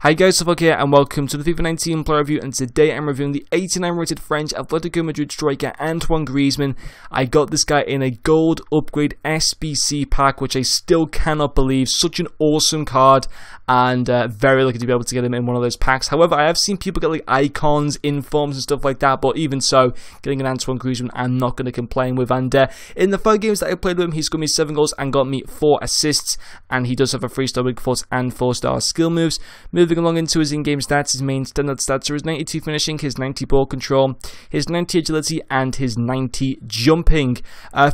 Hi guys, Fifa here and welcome to the FIFA 19 player review, and today I'm reviewing the 89 rated French Atletico Madrid striker Antoine Griezmann. I got this guy in a gold upgrade SBC pack, which I still cannot believe. Such an awesome card, and very lucky to be able to get him in one of those packs. However, I have seen people get like icons, informs and stuff like that, but even so, getting an Antoine Griezmann I'm not going to complain with. And in the 5 games that I played with him, he scored me 7 goals and got me 4 assists, and he does have a 3-star weak foot and 4-star skill moves. Moving along into his in-game stats, his main standard stats are his 92 finishing, his 90 ball control, his 90 agility, and his 90 jumping.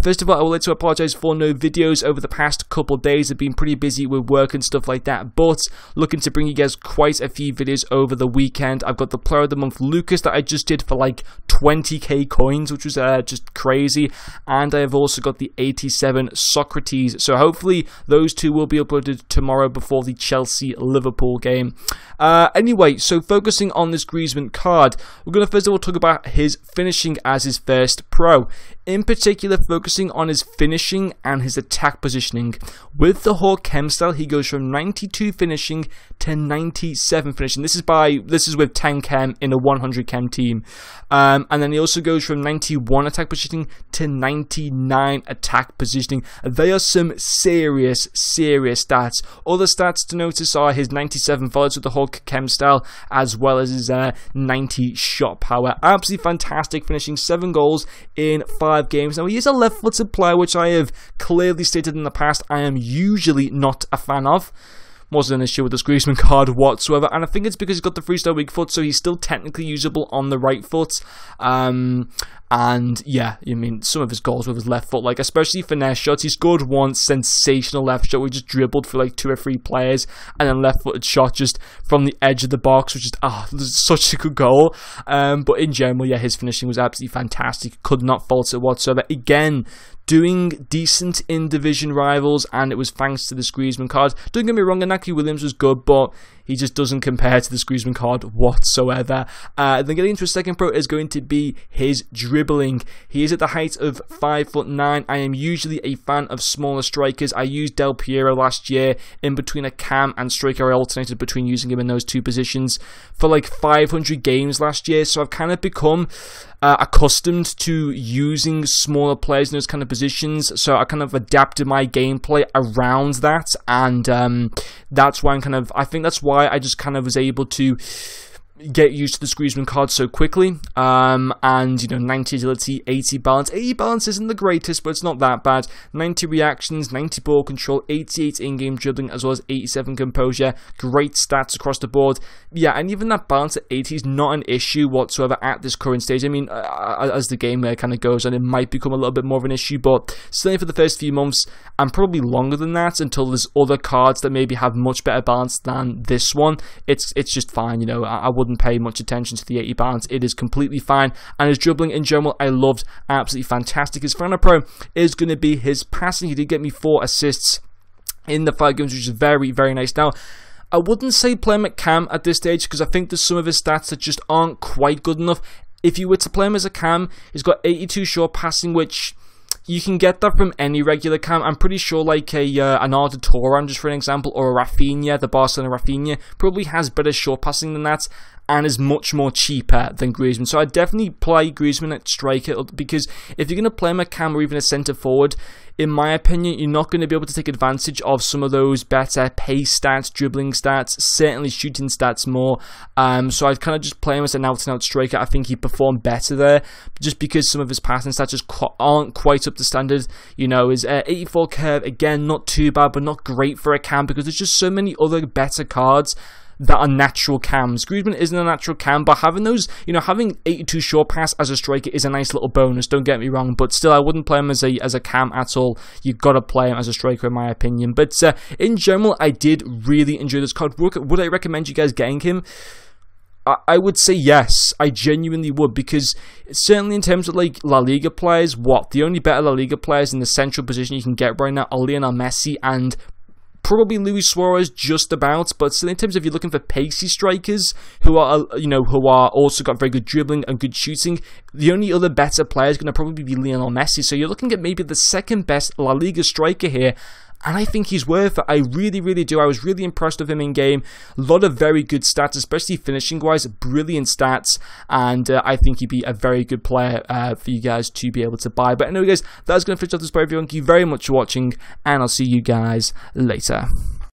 First of all, I would like to apologise for no videos over the past couple of days. I've been pretty busy with work and stuff like that, but looking to bring you guys quite a few videos over the weekend. I've got the Player of the Month Lucas that I just did for like 20k coins, which was just crazy, and I have also got the 87 Socrates, so hopefully those two will be uploaded tomorrow before the Chelsea-Liverpool game. Anyway, so focusing on this Griezmann card, we're going to first of all talk about his finishing as his first pro. In particular, focusing on his finishing and his attack positioning. With the Hawk Chem style, he goes from 92 finishing to 97 finishing. This is with 10 Chem in a 100 Chem team. And then he also goes from 91 attack positioning to 99 attack positioning. They are some serious stats. Other stats to notice are his 97 volleys with the Hawk Chem style, as well as his 90 shot power. Absolutely fantastic, finishing 7 goals in 5 games. Now, he is a left-footed player, which I have clearly stated in the past I am usually not a fan of. Wasn't an issue with this Griezmann card whatsoever, and I think it's because he's got the 3-star weak foot, so he's still technically usable on the right foot. And yeah, I mean, some of his goals with his left foot, like especially finesse shots. He scored one sensational left shot where he just dribbled for like 2 or 3 players, and then left-footed shot just from the edge of the box, which is such a good goal. But in general, yeah, his finishing was absolutely fantastic. Could not fault it whatsoever. Again, doing decent in division rivals, and it was thanks to this Griezmann card. Don't get me wrong, Inaki Williams was good, but he just doesn't compare to this Griezmann card whatsoever. Then getting into a second pro is going to be his dribbling. He is at the height of 5'9". I am usually a fan of smaller strikers. I used Del Piero last year in between a cam and striker. I alternated between using him in those 2 positions for like 500 games last year, so I've kind of become accustomed to using smaller players in those kind of positions, so I kind of adapted my gameplay around that, and that's why I think that's why I just kind of was able to get used to the Griezmann card so quickly. And you know, 90 agility, 80 balance. 80 balance isn't the greatest, but it's not that bad. 90 reactions, 90 ball control, 88 in-game dribbling, as well as 87 composure. Great stats across the board. Yeah, and even that balance at 80 is not an issue whatsoever at this current stage. I mean, as the game kind of goes on, it might become a little bit more of an issue, but certainly for the first few months, and probably longer than that, until there's other cards that maybe have much better balance than this one, it's just fine. You know, I wouldn't pay much attention to the 80 balance. It is completely fine, and his dribbling in general I loved. Absolutely fantastic. His final pro is going to be his passing. He did get me 4 assists in the 5 games, which is very nice. Now, I wouldn't say play him at cam at this stage, because I think there's some of his stats that just aren't quite good enough. If you were to play him as a cam, he's got 82 short passing, which you can get that from any regular cam. I'm pretty sure like an Arda Turan, just for an example, or a Rafinha, the Barcelona Rafinha, probably has better short passing than that, and is much more cheaper than Griezmann. So I'd definitely play Griezmann at striker, because if you're going to play him at cam or even a centre forward, in my opinion, you're not going to be able to take advantage of some of those better pace stats, dribbling stats, certainly shooting stats more. So I'd kind of just play him as an out-and-out striker. I think he performed better there, just because some of his passing stats just aren't quite up to standard. You know, his 84 curve, again, not too bad, but not great for a cam, because there's just so many other better cards that are natural cams. Griezmann isn't a natural cam, but having those, you know, having 82 short pass as a striker is a nice little bonus, don't get me wrong, but still I wouldn't play him as a cam at all. You've got to play him as a striker in my opinion. But in general, I did really enjoy this card. Would I recommend you guys getting him? I would say yes, I genuinely would, because certainly in terms of like La Liga players, the only better La Liga players in the central position you can get right now are Lionel Messi and probably Luis Suarez, just about. But still, in terms of if you're looking for pacey strikers who are also got very good dribbling and good shooting, the only other better player is going to probably be Lionel Messi. So you're looking at maybe the second best La Liga striker here. and I think he's worth it. I really, really do. I was really impressed with him in game. A lot of very good stats, especially finishing wise, brilliant stats, and I think he'd be a very good player for you guys to be able to buy. But anyway guys, that's going to finish off this video. Thank you very much for watching, and I'll see you guys later.